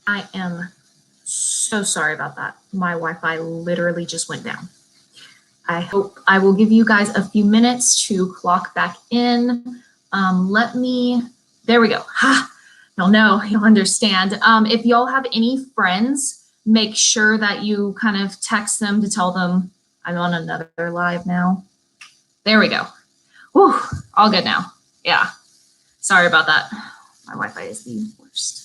I am so sorry about that. My Wi-Fi literally just went down. I hope I will give you guys a few minutes to clock back in. There we go. Ha, y'all know, you'll understand. If y'all have any friends, make sure that you kind of text them to tell them I'm on another live now. There we go. Whew, all good now. Yeah, sorry about that. My Wi-Fi is the worst.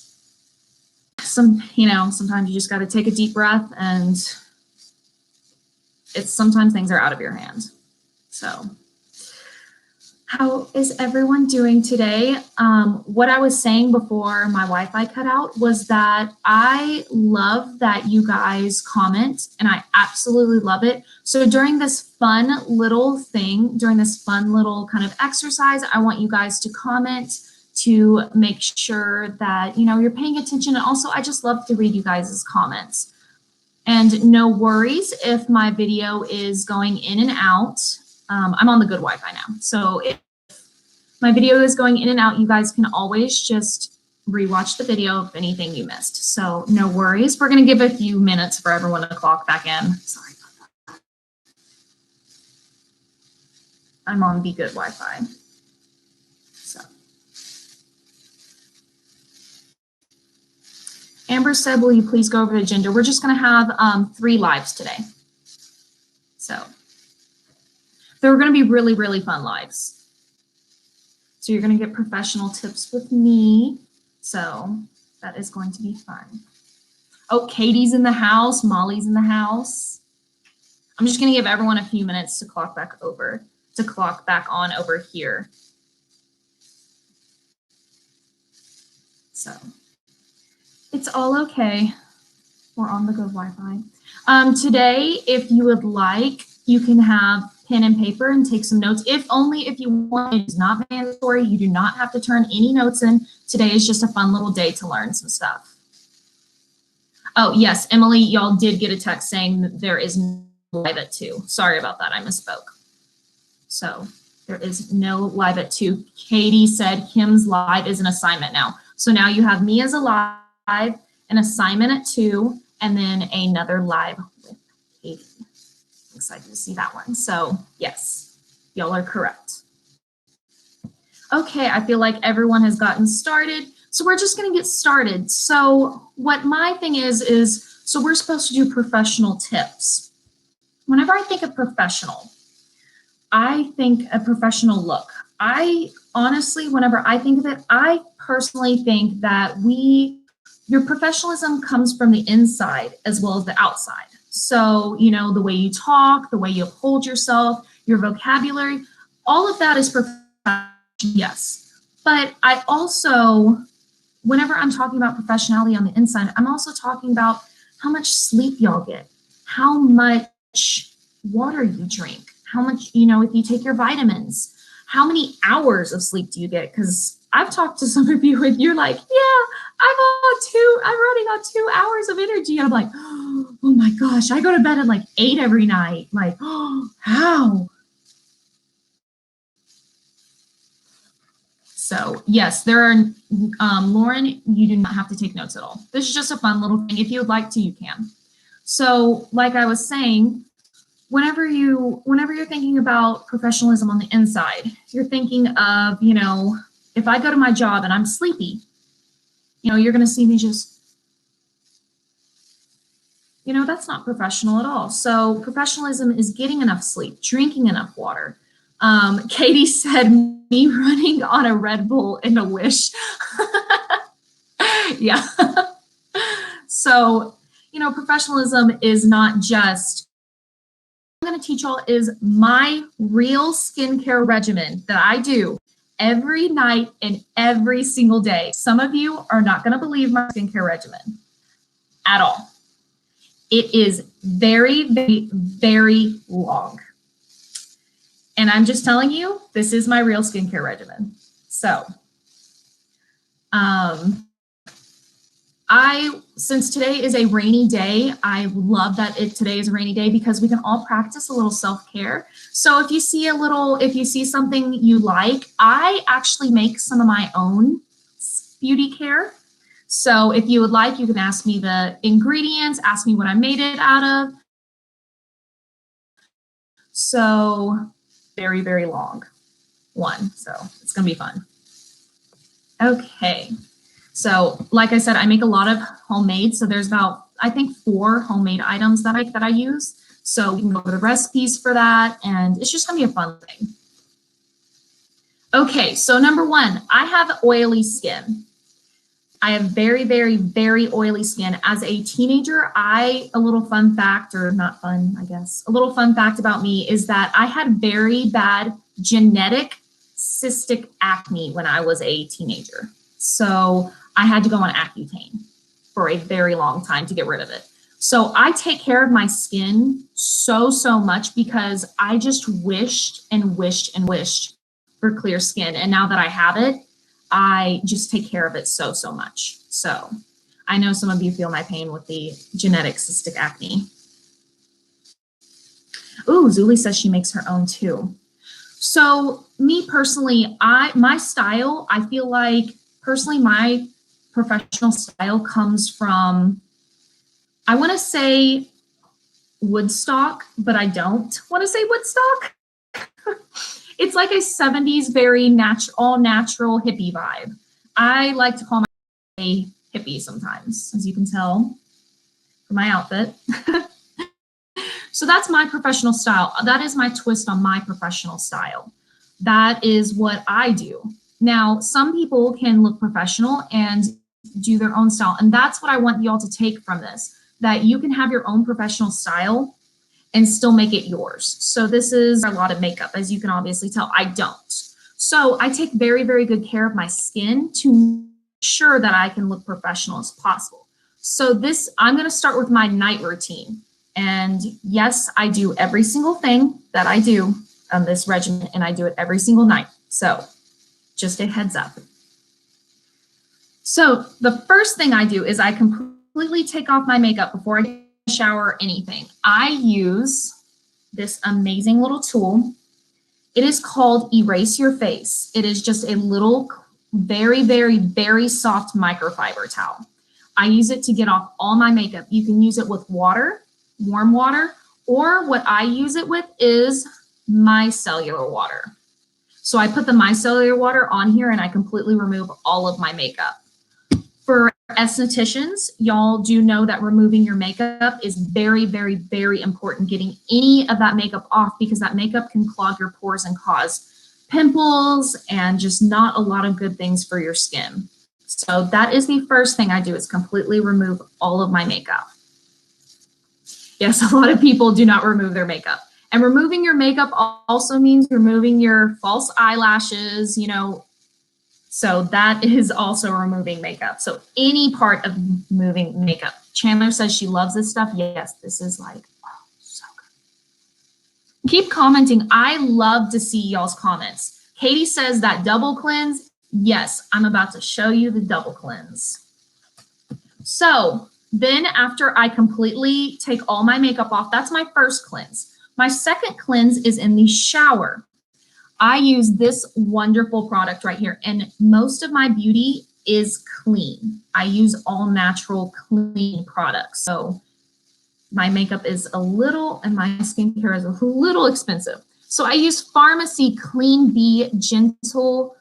Sometimes you just got to take a deep breath, and sometimes things are out of your hand. So how is everyone doing today? What I was saying before my Wi-Fi cut out was that I love that you guys comment, and I absolutely love it. So during this fun little kind of exercise, I want you guys to comment to make sure that, you're paying attention. And also, I just love to read you guys' comments. And no worries if my video is going in and out. I'm on the good Wi-Fi now. So if my video is going in and out, you guys can always just rewatch the video of anything you missed. So no worries. We're going to give a few minutes for everyone to clock back in. Sorry about that. I'm on the good Wi-Fi. Amber said, will you please go over the agenda? We're just going to have 3 lives today. So they're going to be really, really fun lives. So you're going to get professional tips with me. So that is going to be fun. Oh, Katie's in the house. Molly's in the house. I'm just going to give everyone a few minutes to clock back on over here. So it's all okay. We're on the good Wi-Fi. Today, if you would like, you can have pen and paper and take some notes. If you want, it is not mandatory. You do not have to turn any notes in. Today is just a fun little day to learn some stuff. Oh, yes, Emily, y'all did get a text saying that there is no live at 2. Sorry about that, I misspoke. So there is no live at 2. Katie said Kim's live is an assignment now. So now you have me as a live, an assignment at 2, and then another live with Katie. I'm excited to see that one. So yes, y'all are correct. Okay, I feel like everyone has gotten started. So we're just going to get started. So what my thing is so we're supposed to do professional tips. Whenever I think of professional, I think a professional look. Whenever I think of it, I personally think that your professionalism comes from the inside as well as the outside. So, the way you talk, the way you hold yourself, your vocabulary, all of that is professional, yes. But I also, whenever I'm talking about professionality on the inside, I'm also talking about how much sleep y'all get, how much water you drink, how much, if you take your vitamins, how many hours of sleep do you get? Because I've talked to some of you and you're like, yeah, I'm running on 2 hours of energy. And I'm like, oh my gosh, I go to bed at like 8 every night. Like, oh, how? So yes, there are, Lauren, you do not have to take notes at all. This is just a fun little thing. If you would like to, you can. So like I was saying, whenever you're thinking about professionalism on the inside, you're thinking of, if I go to my job and I'm sleepy, you're going to see me just, that's not professional at all. So professionalism is getting enough sleep, drinking enough water. Katie said, me running on a Red Bull and a Wish. Yeah. So, professionalism is not just, what I'm going to teach y'all is my real skincare regimen that I do every night and every single day. Some of you are not going to believe my skincare regimen at all. It is very, very, very long. And I'm just telling you, this is my real skincare regimen. So, since today is a rainy day, I love that today is a rainy day because we can all practice a little self-care. So if you see something you like, I actually make some of my own beauty care. So if you would like, you can ask me the ingredients, ask me what I made it out of. So very, very long one. So it's going to be fun. Okay. So like I said, I make a lot of homemade. So there's about, I think, 4 homemade items that I use. So we can go over the recipes for that, and it's just going to be a fun thing. Okay, so number 1, I have oily skin. I have very, very, very oily skin. As a teenager, a little fun fact, or not fun, I guess, a little fun fact about me is that I had very bad genetic cystic acne when I was a teenager. So I had to go on Accutane for a very long time to get rid of it. So I take care of my skin so much because I just wished and wished and wished for clear skin. And now that I have it, I just take care of it so much. So I know some of you feel my pain with the genetic cystic acne. Ooh, Zuli says she makes her own too. So me personally, my style, I feel like personally my professional style comes from, I want to say Woodstock, but I don't want to say Woodstock. It's like a 70s, very all natural hippie vibe. I like to call myself a hippie sometimes, as you can tell from my outfit. So that's my professional style. That is my twist on my professional style. That is what I do. Now, some people can look professional and do their own style. And that's what I want y'all to take from this, that you can have your own professional style and still make it yours. So this is a lot of makeup, as you can obviously tell. I don't. So I take very, very good care of my skin to make sure that I can look professional as possible. So I'm going to start with my night routine. And yes, I do every single thing that I do on this regimen, and I do it every single night. So just a heads up. So the first thing I do is I completely take off my makeup before I shower or anything. I use this amazing little tool. It is called Erase Your Face. It is just a little very, very, very soft microfiber towel. I use it to get off all my makeup. You can use it with water, warm water, or what I use it with is micellar water. So I put the micellar water on here and I completely remove all of my makeup. For estheticians, y'all do know that removing your makeup is very, very, very important. Getting any of that makeup off, because that makeup can clog your pores and cause pimples and just not a lot of good things for your skin. So that is the first thing I do, is completely remove all of my makeup. Yes, a lot of people do not remove their makeup. And removing your makeup also means removing your false eyelashes, so that is also removing makeup. So any part of removing makeup. Chandler says she loves this stuff. Yes, this is like, oh, so good. Keep commenting. I love to see y'all's comments. Katie says that double cleanse. Yes, I'm about to show you the double cleanse. So then after I completely take all my makeup off, that's my first cleanse. My second cleanse is in the shower. I use this wonderful product right here, and most of my beauty is clean. I use all natural, clean products. So my makeup is a little, and my skincare is a little expensive. So I use Pharmacy Clean Bee Gentle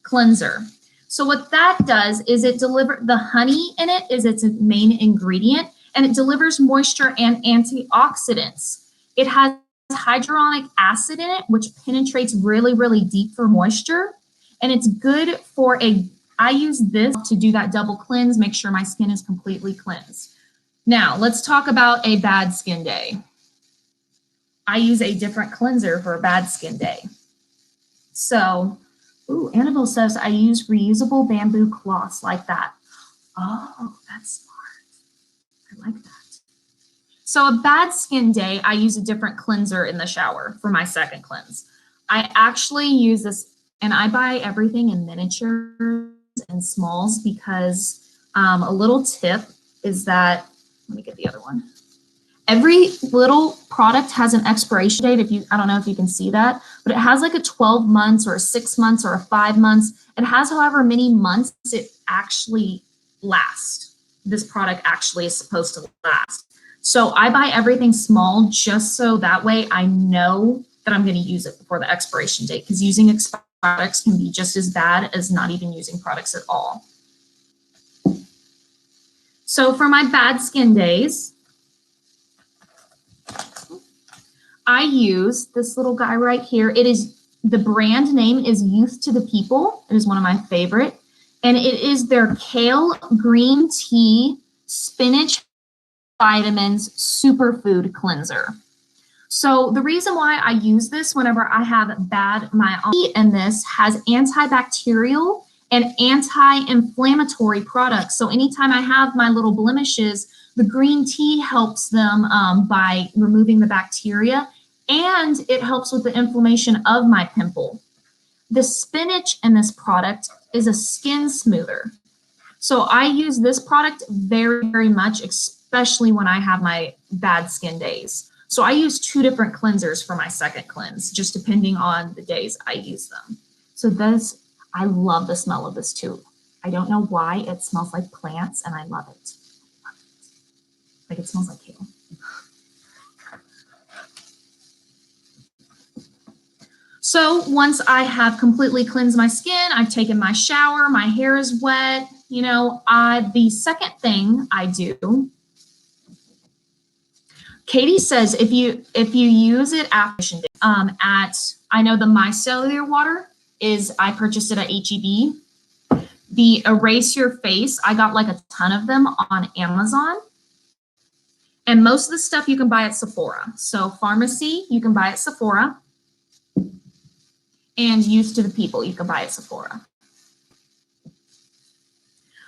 Cleanser. So what that does is the honey in it is its main ingredient, and it delivers moisture and antioxidants. It has hyaluronic acid in it, which penetrates really, really deep for moisture. And it's good for I use this to do that double cleanse, make sure my skin is completely cleansed. Now, let's talk about a bad skin day. I use a different cleanser for a bad skin day. So, Annabelle says I use reusable bamboo cloths like that. Oh, that's smart. I like that. So a bad skin day, I use a different cleanser in the shower for my second cleanse. I actually use this, and I buy everything in miniatures and smalls because a little tip is that, let me get the other one. Every little product has an expiration date. I don't know if you can see that, but it has like a 12 months or a 6 months or a 5 months. It has however many months it actually lasts. This product actually is supposed to last. So I buy everything small just so that way I know that I'm going to use it before the expiration date, because using expired products can be just as bad as not even using products at all. So for my bad skin days, I use this little guy right here. The brand name is Youth to the People. It is one of my favorite. And it is their Kale Green Tea Spinach Vitamins Superfood Cleanser. So the reason why I use this whenever I have my tea in this has antibacterial and anti-inflammatory products. So anytime I have my little blemishes, the green tea helps them by removing the bacteria, and it helps with the inflammation of my pimple. The spinach in this product is a skin smoother. So I use this product very, very much, especially when I have my bad skin days. So I use 2 different cleansers for my second cleanse, just depending on the days I use them. So I love the smell of this too. I don't know why, it smells like plants and I love it. Like it smells like kale. So once I have completely cleansed my skin, I've taken my shower, my hair is wet, the second thing I do, Katie says if you use it after I know the micellar water I purchased it at HEB. The Erase Your Face, I got like a ton of them on Amazon. And most of the stuff you can buy at Sephora. So pharmacy, you can buy at Sephora. And Youth to the People, you can buy at Sephora.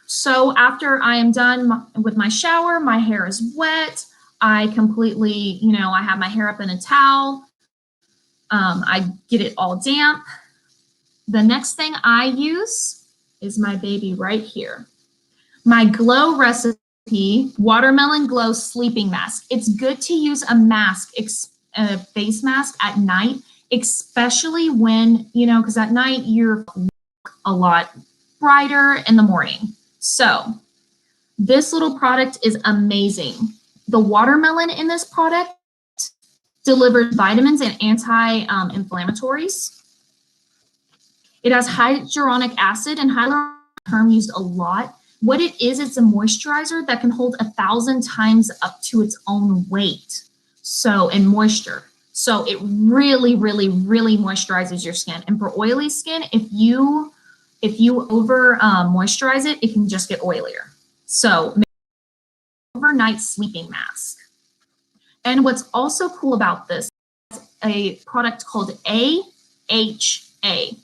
So after I am done with my shower, my hair is wet. I completely, I have my hair up in a towel. I get it all damp. The next thing I use is my baby right here. My Glow Recipe Watermelon Glow Sleeping Mask. It's good to use a mask, a face mask at night, especially when, because at night you're a lot brighter in the morning. So this little product is amazing. The watermelon in this product delivers vitamins and anti-inflammatories. It has hyaluronic acid, and hyaluronic term used a lot. What it is, it's a moisturizer that can hold 1,000 times up to its own weight. So in moisture. So it really, really, really moisturizes your skin. And for oily skin, if you over moisturize it, it can just get oilier. So overnight sleeping mask. And what's also cool about this is a product called AHA.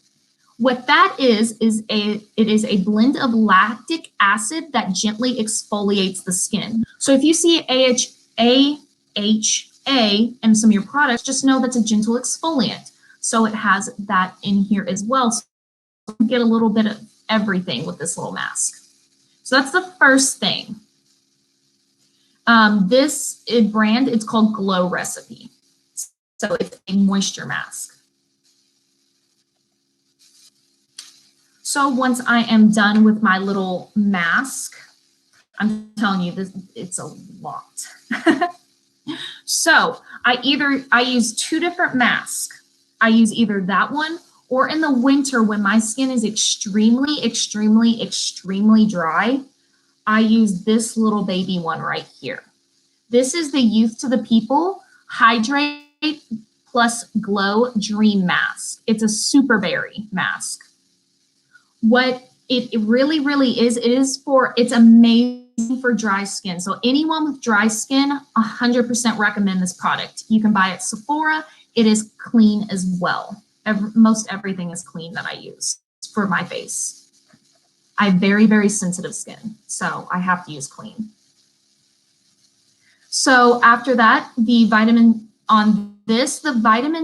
What that is it is a blend of lactic acid that gently exfoliates the skin. So if you see AHA in some of your products, just know that's a gentle exfoliant. So it has that in here as well. So you get a little bit of everything with this little mask. So that's the first thing. This brand, it's called Glow Recipe. So it's a moisture mask. So once I am done with my little mask, I'm telling you, it's a lot. So I use 2 different masks. I use either that one, or in the winter when my skin is extremely, extremely, extremely dry, I use this little baby one right here. This is the Youth to the People Hydrate Plus Glow Dream Mask. It's a super berry mask. What it really, really is, it's amazing for dry skin. So anyone with dry skin, 100% recommend this product. You can buy it at Sephora. It is clean as well. Most everything is clean that I use for my face. I have very, very sensitive skin, so I have to use clean. So after that, the vitamin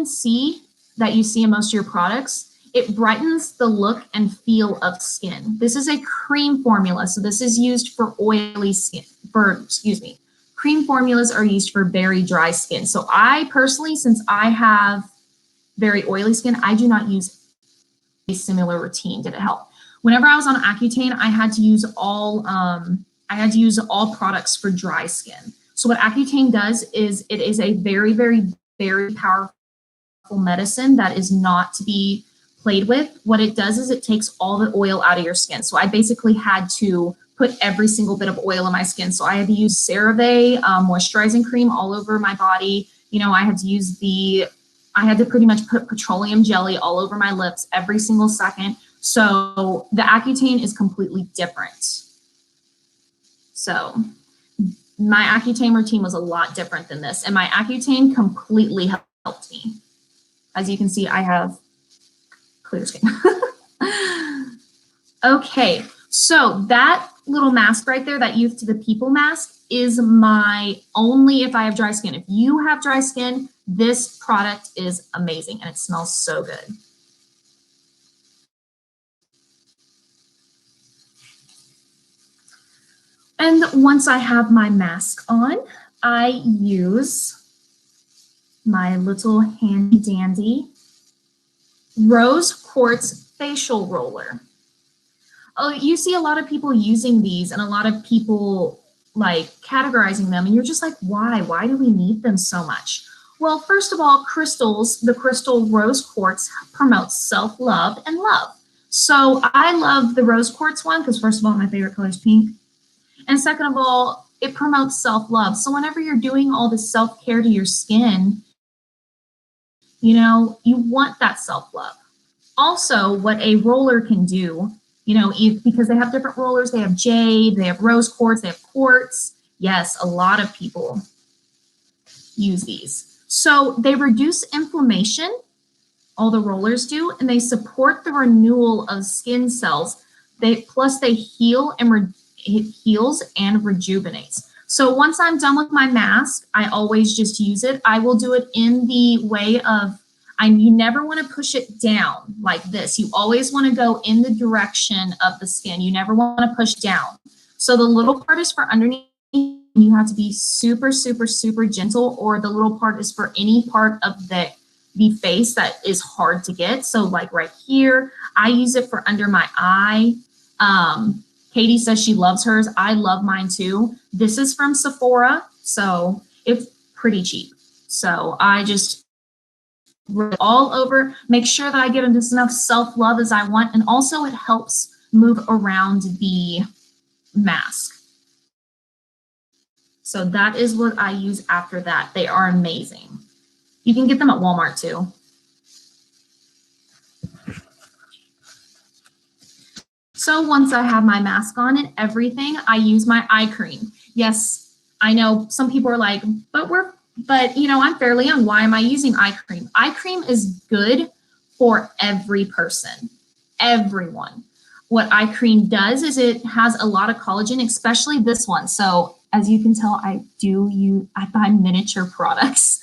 C that you see in most of your products, it brightens the look and feel of skin. This is a cream formula, so this is used for oily skin, cream formulas are used for very dry skin. So I personally, since I have very oily skin, I do not use a similar routine. Did it help? Whenever I was on Accutane, I had to use all products for dry skin. So what Accutane does is it is a very, very, very powerful medicine that is not to be played with. What it does is it takes all the oil out of your skin. So I basically had to put every single bit of oil in my skin. So I had to use CeraVe moisturizing cream all over my body. You know, I had to pretty much put petroleum jelly all over my lips every single second. So the Accutane is completely different. So my Accutane routine was a lot different than this, and my Accutane completely helped me. As you can see, I have clear skin. Okay, so that little mask right there, that Youth to the People mask, is my only if I have dry skin. If you have dry skin, this product is amazing and it smells so good. And once I have my mask on, I use my little handy dandy Rose Quartz facial roller. Oh, you see a lot of people using these and a lot of people like categorizing them, and you're just like, why? Why do we need them so much? Well, first of all, the crystal Rose Quartz promotes self-love and love. So I love the Rose Quartz one because first of all, my favorite color is pink. And second of all, it promotes self-love. So whenever you're doing all this self-care to your skin, you know, you want that self-love. Also, what a roller can do, you know, because they have different rollers, they have jade, they have rose quartz, they have quartz. Yes, a lot of people use these. So they reduce inflammation, all the rollers do, and they support the renewal of skin cells. Plus they heal and it heals and rejuvenates. So once I'm done with my mask, I always just use it. I will do it in the way of, you never want to push it down like this. You always want to go in the direction of the skin. You never want to push down. So the little part is for underneath. You have to be super, super, super gentle, or the little part is for any part of the face that is hard to get. So like right here, I use it for under my eye. Katie says she loves hers. I love mine too. This is from Sephora, so it's pretty cheap. So I just rub it all over, make sure that I get just enough self-love as I want, and also it helps move around the mask. So that is what I use after that. They are amazing. You can get them at Walmart too. So once I have my mask on and everything, I use my eye cream. Yes, I know some people are like, but you know, I'm fairly young. Why am I using eye cream? Eye cream is good for every person, everyone. What eye cream does is it has a lot of collagen, especially this one. So as you can tell, I buy miniature products.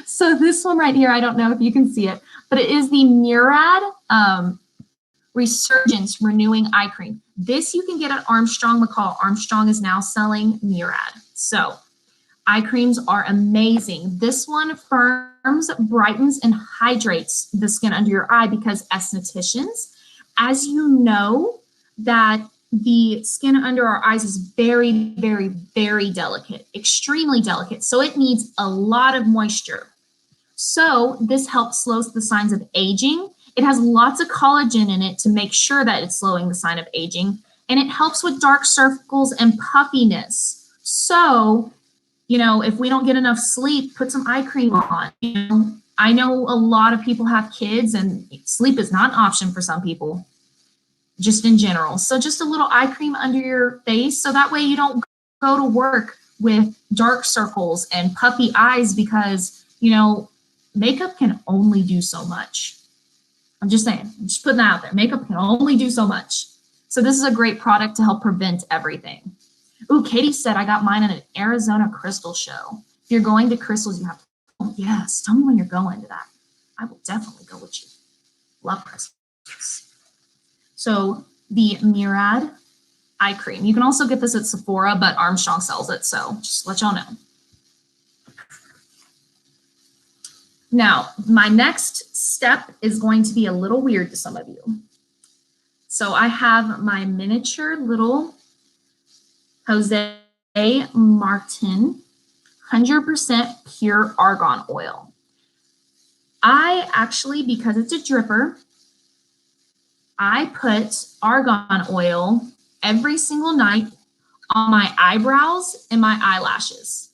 So this one right here, I don't know if you can see it, but it is the Murad Resurgence Renewing Eye Cream. This you can get at Armstrong McCall. Armstrong is now selling Murad. So eye creams are amazing. This one firms, brightens, and hydrates the skin under your eye because estheticians, as you know, that the skin under our eyes is very, very, very delicate, extremely delicate. So it needs a lot of moisture. So this helps slow the signs of aging. It has lots of collagen in it to make sure that it's slowing the sign of aging. And it helps with dark circles and puffiness. So, you know, if we don't get enough sleep, put some eye cream on. You know, I know a lot of people have kids and sleep is not an option for some people, just in general. So just a little eye cream under your face so that way you don't go to work with dark circles and puffy eyes because, you know, makeup can only do so much. I'm just saying, I'm just putting that out there. Makeup can only do so much. So this is a great product to help prevent everything. Ooh, Katie said I got mine at an Arizona crystal show. If you're going to crystals, you have to, oh yes, tell me when you're going to that. I will definitely go with you. Love crystals. So the Murad eye cream. You can also get this at Sephora, but Armstrong sells it, so just let y'all know. Now, my next step is going to be a little weird to some of you. So I have my miniature little Jose Martin 100% pure argan oil. I actually, because it's a dripper, I put argan oil every single night on my eyebrows and my eyelashes.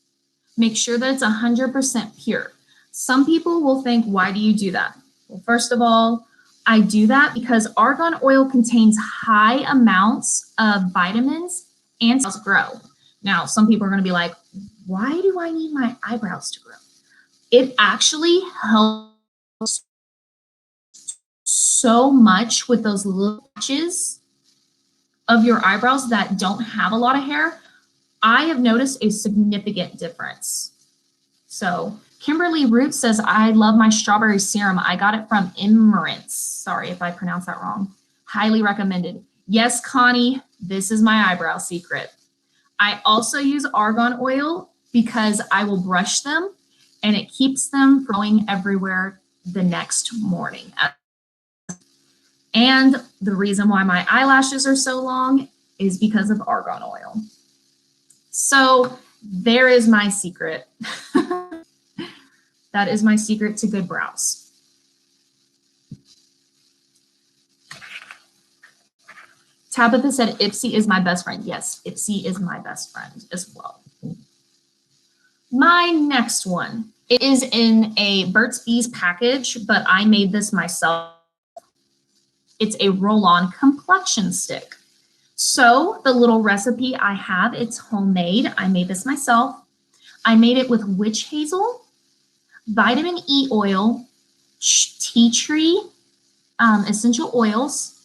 Make sure that it's 100% pure. Some people will think, why do you do that? Well, first of all, I do that because argan oil contains high amounts of vitamins and cells grow. Now, some people are going to be like, why do I need my eyebrows to grow? It actually helps so much with those little patches of your eyebrows that don't have a lot of hair. I have noticed a significant difference. So Kimberly Root says, I love my strawberry serum. I got it from Emirates. Sorry if I pronounced that wrong. Highly recommended. Yes, Connie, this is my eyebrow secret. I also use argan oil because I will brush them and it keeps them from going everywhere the next morning. And the reason why my eyelashes are so long is because of argan oil. So there is my secret. That is my secret to good brows. Tabitha said, Ipsy is my best friend. Yes, Ipsy is my best friend as well. My next one, it is in a Burt's Bees package, but I made this myself. It's a roll-on complexion stick. So the little recipe I have, it's homemade. I made this myself. I made it with witch hazel, vitamin E oil, tea tree essential oils,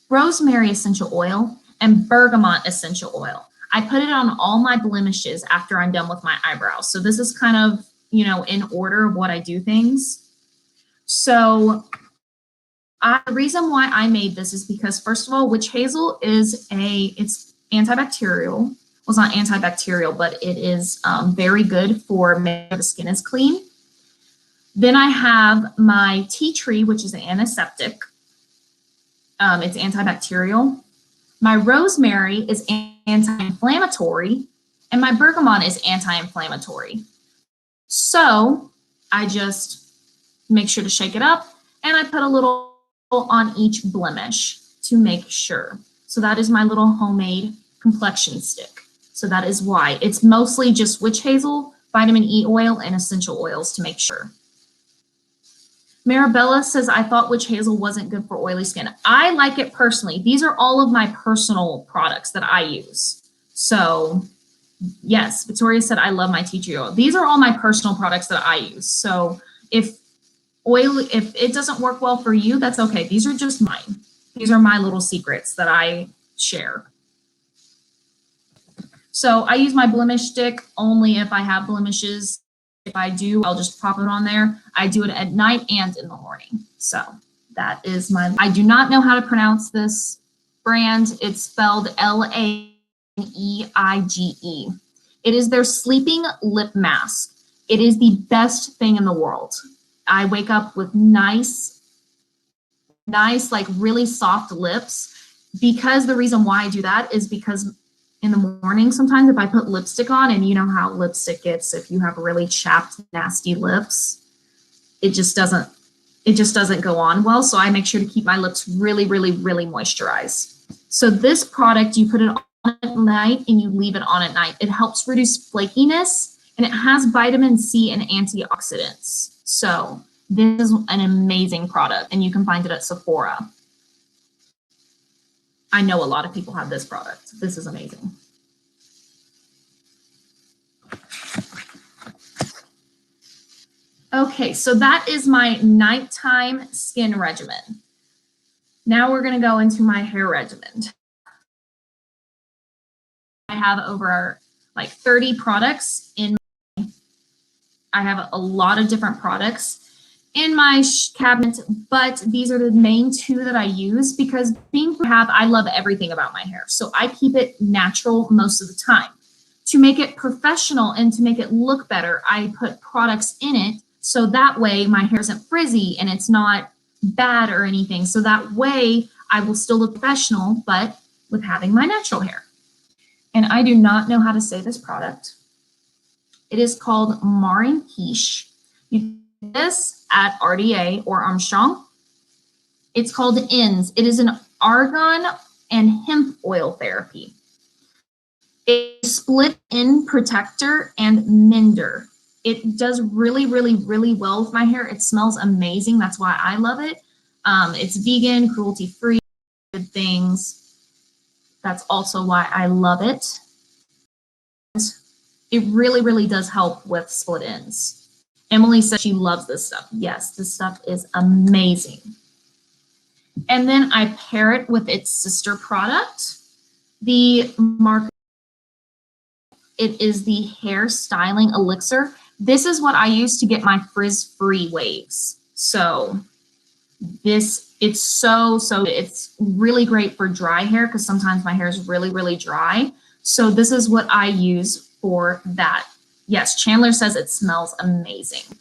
rosemary essential oil, and bergamot essential oil. I put it on all my blemishes after I'm done with my eyebrows. So this is kind of, you know, in order of what I do things. So the reason why I made this is because, first of all, witch hazel is it's antibacterial. Well, it's not antibacterial, but it is very good for making sure the skin is clean. Then I have my tea tree, which is an antiseptic. It's antibacterial. My rosemary is anti-inflammatory, and my bergamot is anti-inflammatory. So I just make sure to shake it up, and I put a little on each blemish to make sure. So that is my little homemade complexion stick. So that is why. It's mostly just witch hazel, vitamin E oil, and essential oils to make sure. Marabella says, I thought witch hazel wasn't good for oily skin. I like it personally. These are all of my personal products that I use. So yes, Victoria said, I love my tea tree oil. These are all my personal products that I use. So if it doesn't work well for you, that's okay. These are just mine. These are my little secrets that I share. So I use my blemish stick only if I have blemishes. If I do, I'll just pop it on there. I do it at night and in the morning. So that is I do not know how to pronounce this brand. It's spelled Laneige. It is their sleeping lip mask. It is the best thing in the world. I wake up with nice, like really soft lips, because the reason why I do that is because in the morning, sometimes if I put lipstick on, and you know how lipstick gets, if you have really chapped, nasty lips, it just doesn't go on well. So I make sure to keep my lips really, really, really moisturized. So this product, you put it on at night and you leave it on at night. It helps reduce flakiness, and it has vitamin C and antioxidants. So this is an amazing product, and you can find it at Sephora. I know a lot of people have this product. This is amazing. Okay, so that is my nighttime skin regimen. Now we're going to go into my hair regimen. I have over like 30 products in. I have a lot of different products. in my cabinet, but these are the main two that I use because I love everything about my hair. So I keep it natural most of the time. To make it professional and to make it look better, I put products in it so that way my hair isn't frizzy and it's not bad or anything. So that way I will still look professional, but with having my natural hair. And I do not know how to say this product. It is called Marin Quiche. You can get this at RDA or Armstrong. It's called INS. It is an argan and hemp oil therapy. A split-in protector and mender. It does really, really, really well with my hair. It smells amazing. That's why I love it. It's vegan, cruelty-free, good things. That's also why I love it. It really, really does help with split ends. Emily says she loves this stuff. Yes, this stuff is amazing. And then I pair it with its sister product, the Marc. It is the hair styling elixir. This is what I use to get my frizz-free waves. So it's it's really great for dry hair because sometimes my hair is really, really dry. So this is what I use for that. Yes, Chandler says it smells amazing.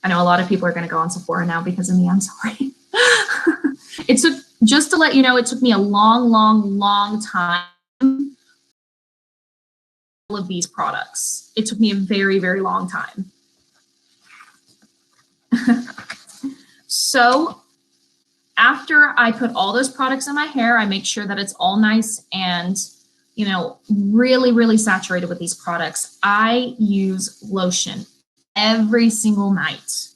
I know a lot of people are going to go on Sephora now because of me. I'm sorry. It took, just to let you know, it took me a long, long, long time of these products. It took me a very, very long time. So after I put all those products in my hair, I make sure that it's all nice and, you know, really, really saturated with these products. I use lotion every single night.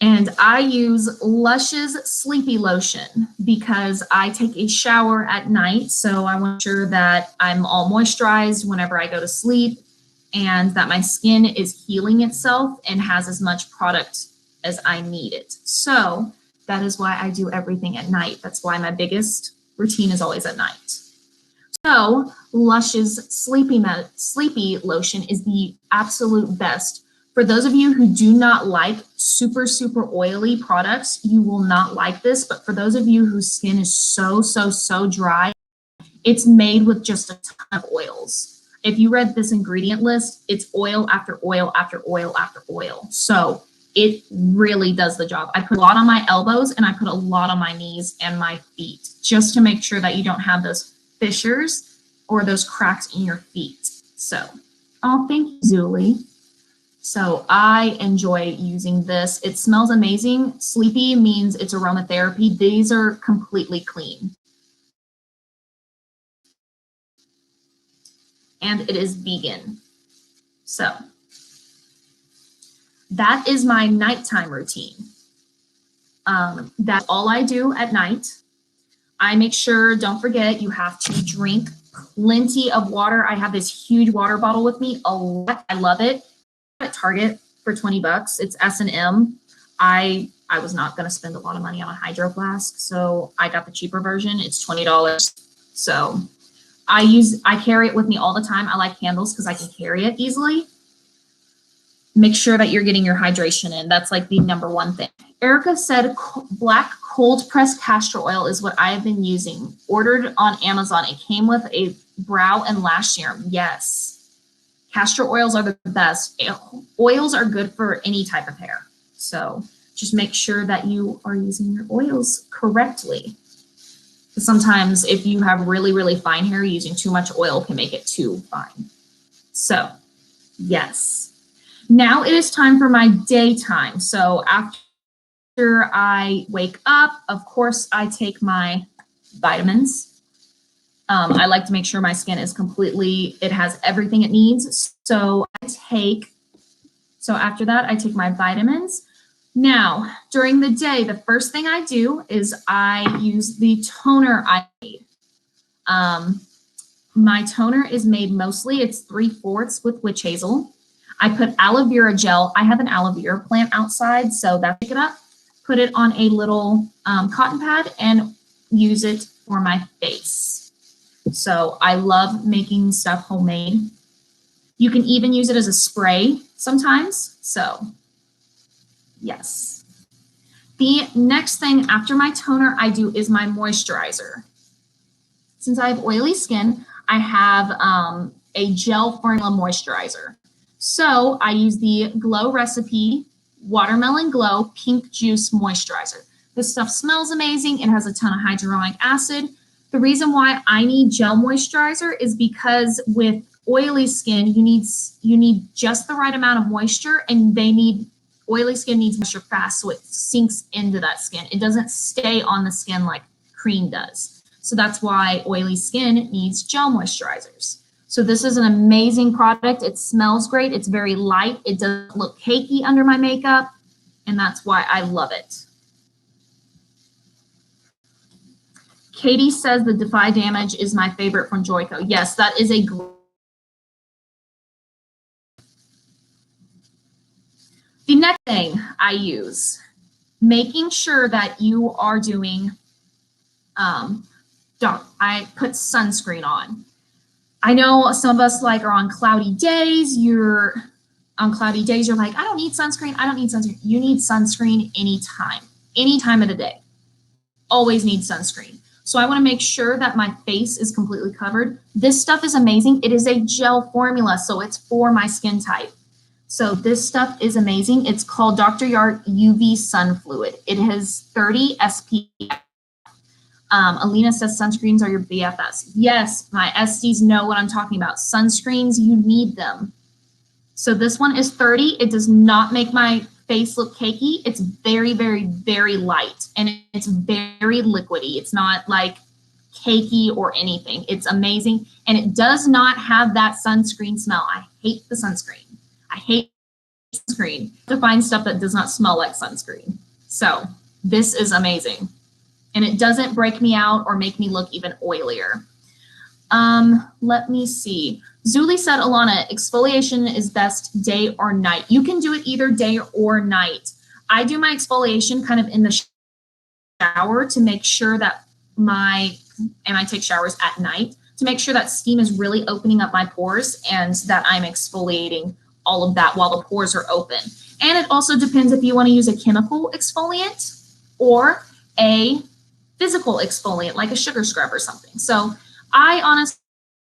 And I use Lush's Sleepy Lotion because I take a shower at night. So I want to make sure that I'm all moisturized whenever I go to sleep and that my skin is healing itself and has as much product as I need it. So that is why I do everything at night. That's why my biggest routine is always at night. So Lush's Sleepy Lotion is the absolute best. For those of you who do not like super, super oily products, you will not like this. But for those of you whose skin is so, so, so dry, it's made with just a ton of oils. If you read this ingredient list, it's oil after oil after oil after oil. So it really does the job. I put a lot on my elbows and I put a lot on my knees and my feet just to make sure that you don't have those fissures or those cracks in your feet. So, oh, thank you, Zuli. So I enjoy using this. It smells amazing. Sleepy means it's aromatherapy. These are completely clean. And it is vegan. So that is my nighttime routine. That's all I do at night. I make sure, don't forget, you have to drink plenty of water. I have this huge water bottle with me a lot. I love it. At Target for 20 bucks. It's S&M. I was not going to spend a lot of money on a Hydro Flask, so I got the cheaper version. It's $20. So I carry it with me all the time. I like candles because I can carry it easily. Make sure that you're getting your hydration in. That's like the number one thing. Erica said black cold pressed castor oil is what I have been using. Ordered on Amazon. It came with a brow and lash serum. Yes. Castor oils are the best. Oils are good for any type of hair. So just make sure that you are using your oils correctly. Sometimes if you have really, really fine hair, using too much oil can make it too fine. So yes. Now it is time for my daytime. So after I wake up, of course, I take my vitamins. I like to make sure my skin is it has everything it needs. So after that, I take my vitamins. Now, during the day, the first thing I do is I use the toner I made. My toner is made mostly, it's 3/4 with witch hazel. I put aloe vera gel. I have an aloe vera plant outside, so that's pick it up, put it on a little cotton pad and use it for my face. So I love making stuff homemade. You can even use it as a spray sometimes. So Yes. The next thing after my toner I do is my moisturizer. Since I have oily skin, I have a gel formula moisturizer. So I use the Glow Recipe Watermelon Glow Pink Juice Moisturizer. This stuff smells amazing. It has a ton of hyaluronic acid. The reason why I need gel moisturizer is because with oily skin, you need just the right amount of moisture, and oily skin needs moisture fast, so it sinks into that skin. It doesn't stay on the skin like cream does. So that's why oily skin needs gel moisturizers. So this is an amazing product. It smells great. It's very light. It doesn't look cakey under my makeup, and that's why I love it. Katie says the Defy Damage is my favorite from Joico. Yes, that is a great. The next thing I use, making sure that you are doing, I put sunscreen on. I know some of us are on cloudy days. You're like, I don't need sunscreen. I don't need sunscreen. You need sunscreen any time of the day. Always need sunscreen. So I want to make sure that my face is completely covered. This stuff is amazing. It is a gel formula, so it's for my skin type. So this stuff is amazing. It's called Dr. Yart UV Sun Fluid. It has 30 SPF. Alina says sunscreens are your BFFs. Yes, my SDs know what I'm talking about. Sunscreens, you need them. So this one is 30. It does not make my face look cakey. It's very, very, very light, and it's very liquidy. It's not like cakey or anything. It's amazing, and it does not have that sunscreen smell. I hate the sunscreen. I hate sunscreen. To find stuff that does not smell like sunscreen. So this is amazing. And it doesn't break me out or make me look even oilier. Let me see. Zuli said, Alana, exfoliation is best day or night. You can do it either day or night. I do my exfoliation kind of in the shower to make sure that and I take showers at night to make sure that steam is really opening up my pores and that I'm exfoliating all of that while the pores are open. And it also depends if you want to use a chemical exfoliant or a physical exfoliant like a sugar scrub or something. So I honestly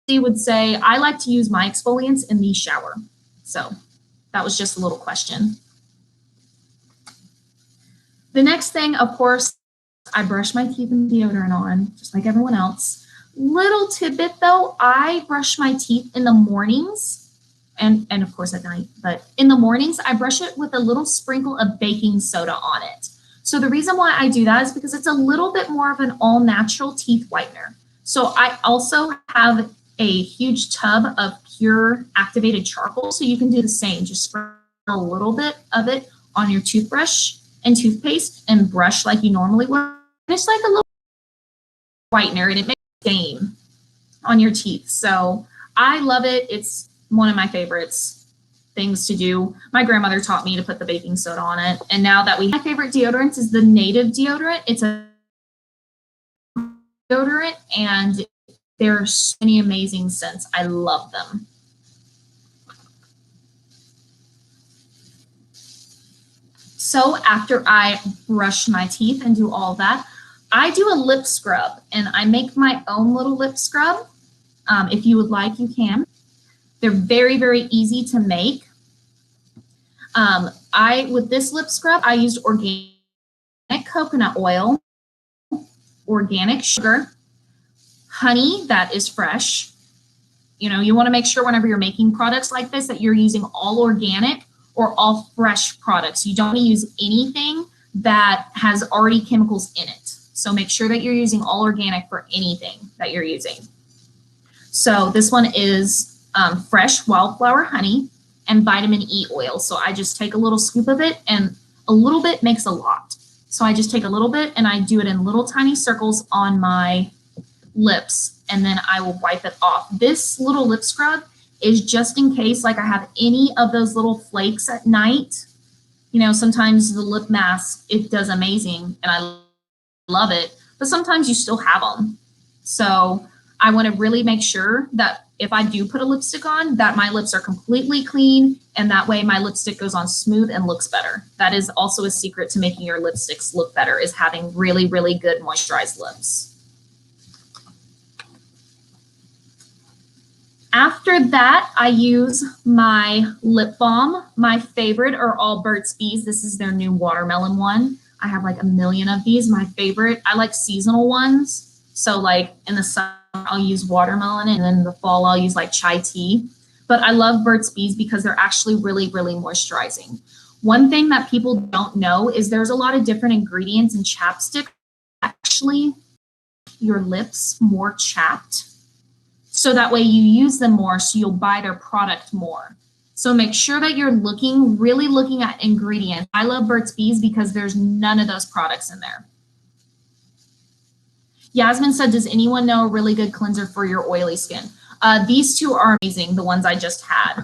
would say I like to use my exfoliants in the shower. So that was just a little question. The next thing, of course, I brush my teeth and deodorant on, just like everyone else. Little tidbit though, I brush my teeth in the mornings and of course at night, but in the mornings, I brush it with a little sprinkle of baking soda on it. So the reason why I do that is because it's a little bit more of an all-natural teeth whitener. So I also have a huge tub of pure activated charcoal, so you can do the same. Just sprinkle a little bit of it on your toothbrush and toothpaste and brush like you normally would. And it's like a little whitener, and it makes a stain on your teeth. So I love it. It's one of my favorites things to do. My grandmother taught me to put the baking soda on it. And now that my favorite deodorant is the Native deodorant. It's a deodorant, and there are so many amazing scents. I love them. So after I brush my teeth and do all that, I do a lip scrub, and I make my own little lip scrub. If you would like, you can. They're very, very easy to make. With this lip scrub, I used organic coconut oil, organic sugar, honey that is fresh. You know, you want to make sure whenever you're making products like this that you're using all organic or all fresh products. You don't want to use anything that has already chemicals in it. So make sure that you're using all organic for anything that you're using. So this one is fresh wildflower honey and vitamin E oil. So I just take a little scoop of it, and a little bit makes a lot. So I just take a little bit and I do it in little tiny circles on my lips, and then I will wipe it off. This little lip scrub is just in case like I have any of those little flakes at night. You know, sometimes the lip mask, it does amazing and I love it, but sometimes you still have them. So I want to really make sure that if I do put a lipstick on, that my lips are completely clean, and that way my lipstick goes on smooth and looks better. That is also a secret to making your lipsticks look better, is having really, really good moisturized lips. After that, I use my lip balm. My favorite are all Burt's Bees. This is their new watermelon one. I have like a million of these. My favorite, I like seasonal ones. So like in the summer, I'll use watermelon, and then in the fall, I'll use like chai tea. But I love Burt's Bees because they're actually really, really moisturizing. One thing that people don't know is there's a lot of different ingredients in chapstick. Actually, your lips more chapped. So that way you use them more, so you'll buy their product more. So make sure that you're really looking at ingredients. I love Burt's Bees because there's none of those products in there. Yasmin said, does anyone know a really good cleanser for your oily skin? These two are amazing, the ones I just had.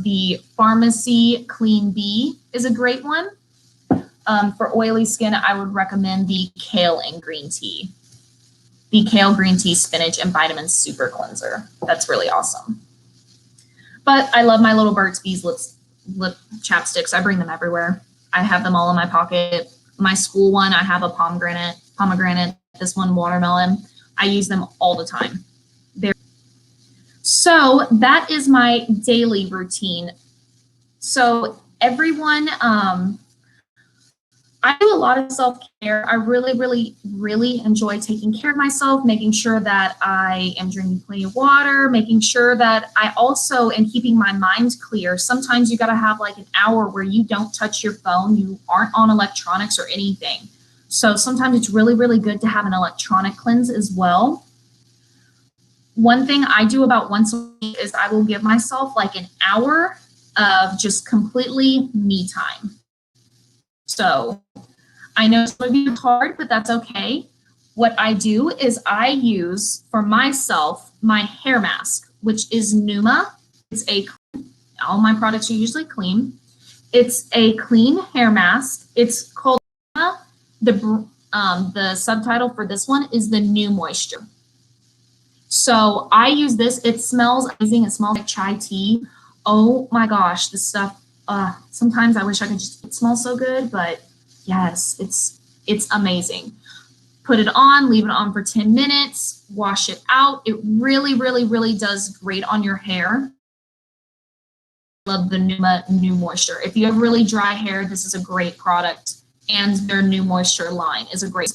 The Pharmacy Clean Bee is a great one. For oily skin, I would recommend the Kale and Green Tea. The Kale Green Tea Spinach and Vitamin Super Cleanser. That's really awesome. But I love my little Burt's Bees lip chapsticks. I bring them everywhere. I have them all in my pocket. My school one, I have a pomegranate, this one watermelon. I use them all the time. So that is my daily routine. So everyone, I do a lot of self-care. I really enjoy taking care of myself, making sure that I am drinking plenty of water, making sure that I also am keeping my mind clear. Sometimes you got to have like an hour where you don't touch your phone, you aren't on electronics or anything. So sometimes it's really good to have an electronic cleanse as well. One thing I do about once a week is I will give myself like an hour of just completely me time. So I know it's going to be hard, but that's okay. What I do is I use for myself my hair mask, which is Numa. All my products are usually clean. It's a clean hair mask. It's called Numa. The subtitle for this one is the New Moisture. So I use this. It smells amazing. It smells like chai tea. Oh my gosh, this stuff. Sometimes I wish I could just, it smells so good, but yes, it's amazing. Put it on, leave it on for 10 minutes, wash it out. It really does great on your hair. Love the Numa New Moisture. If you have really dry hair, this is a great product, and their New Moisture line is a great